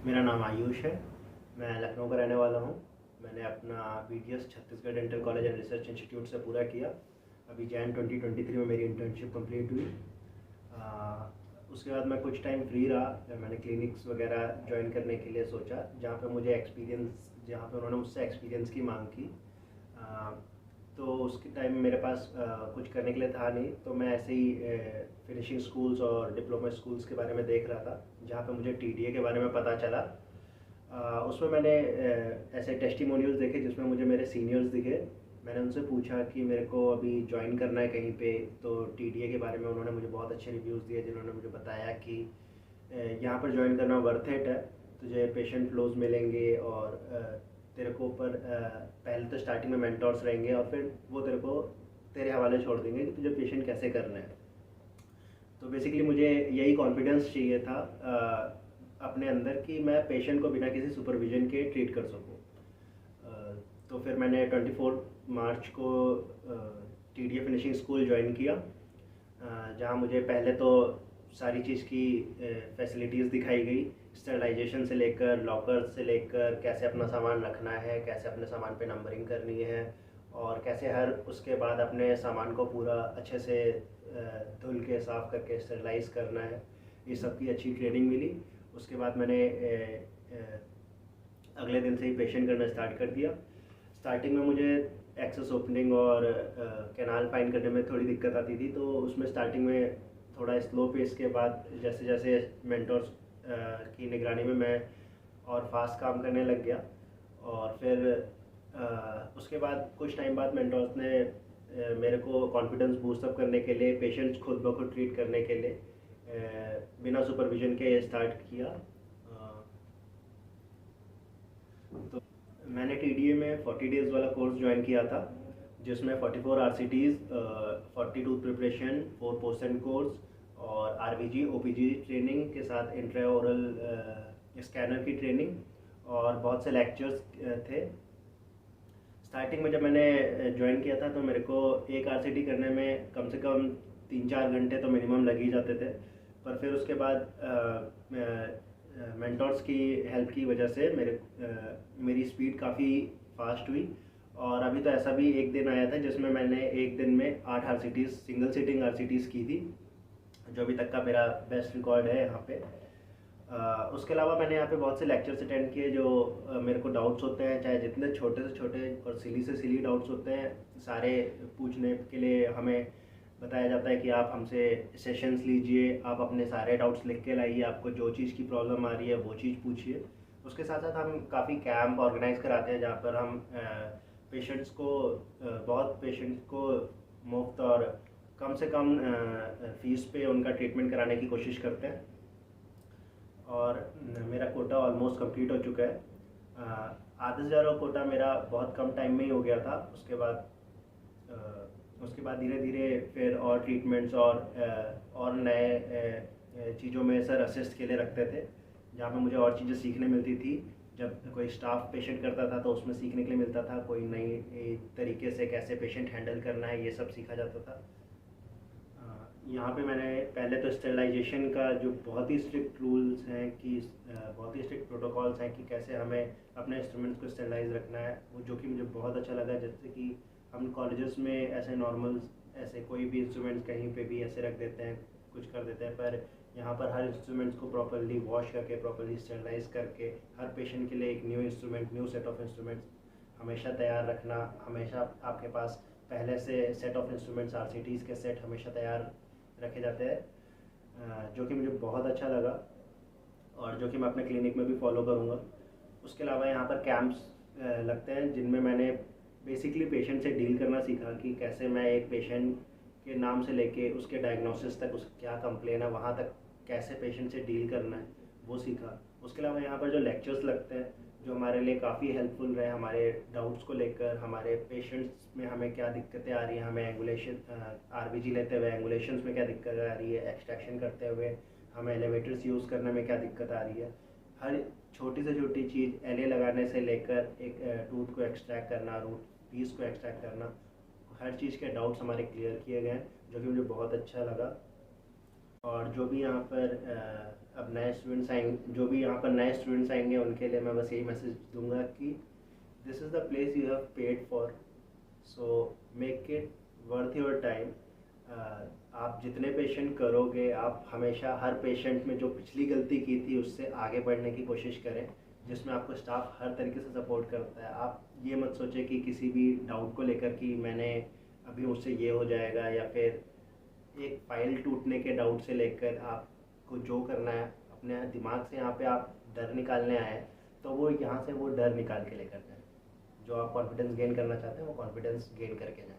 मेरा नाम आयुष है। मैं लखनऊ का रहने वाला हूँ। मैंने अपना BDS Chhattisgarh dental college and research institute से पूरा किया। अभी जैन 2023 में मेरी इंटर्नशिप कंप्लीट हुई। उसके बाद मैं कुछ टाइम फ्री रहा, फिर मैंने क्लिनिक्स वगैरह ज्वाइन करने के लिए सोचा, जहाँ पे उन्होंने मुझसे एक्सपीरियंस की मांग की। आ, तो उसके टाइम मेरे पास कुछ करने के लिए था नहीं, तो मैं ऐसे ही फिनिशिंग स्कूल्स और डिप्लोमा स्कूल्स के बारे में देख रहा था, जहाँ पे मुझे TDA के बारे में पता चला। उसमें मैंने ऐसे टेस्टिमोनियल्स देखे जिसमें मुझे मेरे सीनियर्स दिखे। मैंने उनसे पूछा कि मेरे को अभी ज्वाइन करना है कहीं पे, तो TDA के बारे में उन्होंने मुझे बहुत अच्छे रिव्यूज़ दिए, जिन्होंने मुझे बताया कि यहाँ पर ज्वाइन करना वर्थ इट है। तुझे पेशेंट फ्लोज मिलेंगे और तेरे को ऊपर पहले तो स्टार्टिंग में मेंटोर्स रहेंगे और फिर वो तेरे को तेरे हवाले छोड़ देंगे कि तुझे पेशेंट कैसे करना है। तो बेसिकली मुझे यही कॉन्फिडेंस चाहिए था अपने अंदर कि मैं पेशेंट को बिना किसी सुपरविजन के ट्रीट कर सकूं। तो फिर मैंने 24 मार्च को TDA फिनिशिंग स्कूल ज्वाइन किया, जहाँ मुझे पहले तो सारी चीज़ की फैसिलिटीज़ दिखाई गई। स्टरलाइजेशन से लेकर लॉकर से लेकर कैसे अपना सामान रखना है, कैसे अपने सामान पे नंबरिंग करनी है, और कैसे हर उसके बाद अपने सामान को पूरा अच्छे से धुल के साफ़ करके स्टरलाइज करना है। ये सब की अच्छी ट्रेनिंग मिली। उसके बाद मैंने अगले दिन से ही पेशेंट करना स्टार्ट कर दिया। स्टार्टिंग में मुझे एक्सेस ओपनिंग और कैनाल फाइंड करने में थोड़ी दिक्कत आती थी, तो उसमें स्टार्टिंग में थोड़ा स्लो पेस के बाद जैसे जैसे मेंटोर्स की निगरानी में मैं और फास्ट काम करने लग गया। और फिर उसके बाद कुछ टाइम बाद मेंटोर्स ने मेरे को कॉन्फिडेंस बूस्ट अप करने के लिए पेशेंट्स खुद ब खुद ट्रीट करने के लिए बिना सुपरविजन के स्टार्ट किया। तो मैंने TDA में 40 डेज़ वाला कोर्स ज्वाइन किया था, जिसमें 44 RCTs, 40 tooth preparation, 4 post and course और RVG OPG ट्रेनिंग के साथ इंट्रा ओरल स्कैनर की ट्रेनिंग और बहुत से लेक्चर्स थे। स्टार्टिंग में जब मैंने ज्वाइन किया था तो मेरे को एक RCT करने में कम से कम 3-4 घंटे तो मिनिमम लग ही जाते थे। पर फिर उसके बाद मेंटोर्स की हेल्प की वजह से मेरी स्पीड काफ़ी फास्ट हुई। और अभी तो ऐसा भी एक दिन आया था जिसमें मैंने एक दिन में 8 RCTs, सिंगल सीटिंग RCTs की थी, जो अभी तक का मेरा बेस्ट रिकॉर्ड है यहाँ पे। उसके अलावा मैंने यहाँ पे बहुत से लेक्चर्स अटेंड किए जो मेरे को डाउट्स होते हैं, चाहे जितने छोटे से छोटे और सिली से सिली डाउट्स होते हैं, सारे पूछने के लिए हमें बताया जाता है कि आप हमसे सेशंस लीजिए, आप अपने सारे डाउट्स लिख के लाइए, आपको जो चीज़ की प्रॉब्लम आ रही है वो चीज़ पूछिए। उसके साथ साथ हम काफ़ी कैंप ऑर्गेनाइज कराते हैं, जहाँ पर हम बहुत पेशेंट्स को मुफ्त और कम से कम फीस पे उनका ट्रीटमेंट कराने की कोशिश करते हैं। और मेरा कोटा ऑलमोस्ट कंप्लीट हो चुका है। आधे से ज़्यादा कोटा मेरा बहुत कम टाइम में ही हो गया था। उसके बाद धीरे धीरे फिर और ट्रीटमेंट्स और नए चीज़ों में सर असिस्ट के लिए रखते थे, जहाँ पे मुझे और चीज़ें सीखने मिलती थी। जब कोई स्टाफ पेशेंट करता था तो उसमें सीखने के लिए मिलता था, कोई नई तरीके से कैसे पेशेंट हैंडल करना है, ये सब सीखा जाता था। यहाँ पे मैंने पहले तो स्टेरिलाइजेशन का जो बहुत ही स्ट्रिक्ट रूल्स हैं कि बहुत ही स्ट्रिक्ट प्रोटोकॉल्स हैं कि कैसे हमें अपने इंस्ट्रूमेंट्स को स्टेरिलाइज रखना है, वो जो कि मुझे बहुत अच्छा लगा। जैसे कि हम कॉलेजेस में ऐसे नॉर्मल ऐसे कोई भी इंस्ट्रूमेंट्स कहीं पे भी ऐसे रख देते हैं, कुछ कर देते हैं, पर यहाँ पर हर इंस्ट्रूमेंट्स को प्रॉपरली वॉश करके, प्रॉपरली स्टेरिलाइज करके, हर पेशेंट के लिए एक न्यू सेट ऑफ इंस्ट्रूमेंट्स हमेशा तैयार रखना। हमेशा आपके पास पहले से सेट ऑफ इंस्ट्रूमेंट्स RCTs के सेट हमेशा तैयार रखे जाते हैं, जो कि मुझे बहुत अच्छा लगा और जो कि मैं अपने क्लिनिक में भी फॉलो करूँगा। उसके अलावा यहाँ पर कैंप्स लगते हैं, जिनमें मैंने बेसिकली पेशेंट से डील करना सीखा कि कैसे मैं एक पेशेंट के नाम से लेके उसके डायग्नोसिस तक, उसका क्या कंप्लेन है, वहाँ तक कैसे पेशेंट से डील करना है, वो सीखा। उसके अलावा यहाँ पर जो लेक्चर्स लगते हैं, जो हमारे लिए काफ़ी हेल्पफुल रहे हमारे डाउट्स को लेकर, हमारे पेशेंट्स में हमें क्या दिक्कतें आ रही हैं, हमें RVG लेते हुए एंगुलेशंस में क्या दिक्कत आ रही है, एक्सट्रैक्शन करते हुए हमें एलिवेटर्स यूज़ करने में क्या दिक्कत आ रही है। हर छोटी से छोटी चीज़, LA लगाने से लेकर एक टूथ को एक्सट्रैक्ट करना, रूट पीस को एक्सट्रैक्ट करना, हर चीज़ के डाउट्स हमारे क्लियर किए गए हैं, जो कि मुझे बहुत अच्छा लगा। और जो भी यहाँ पर अब नए स्टूडेंट्स आएंगे, जो भी यहाँ पर नए स्टूडेंट्स आएंगे उनके लिए मैं बस यही मैसेज दूंगा कि this is the place you have paid for, so make it worth your time. आप जितने पेशेंट करोगे, आप हमेशा हर पेशेंट में जो पिछली गलती की थी उससे आगे बढ़ने की कोशिश करें, जिसमें आपको स्टाफ हर तरीके से सपोर्ट करता है। आप ये मत सोचें कि किसी भी डाउट को लेकर कि मैंने अभी मुझसे ये हो जाएगा, या फिर एक फाइल टूटने के डाउट से लेकर आपको जो करना है अपने दिमाग से, यहाँ पे आप डर निकालने आए हैं तो वो यहाँ से वो डर निकाल के लेकर जाएं। जो आप कॉन्फिडेंस गेन करना चाहते हैं वो कॉन्फिडेंस गेन करके जाएं।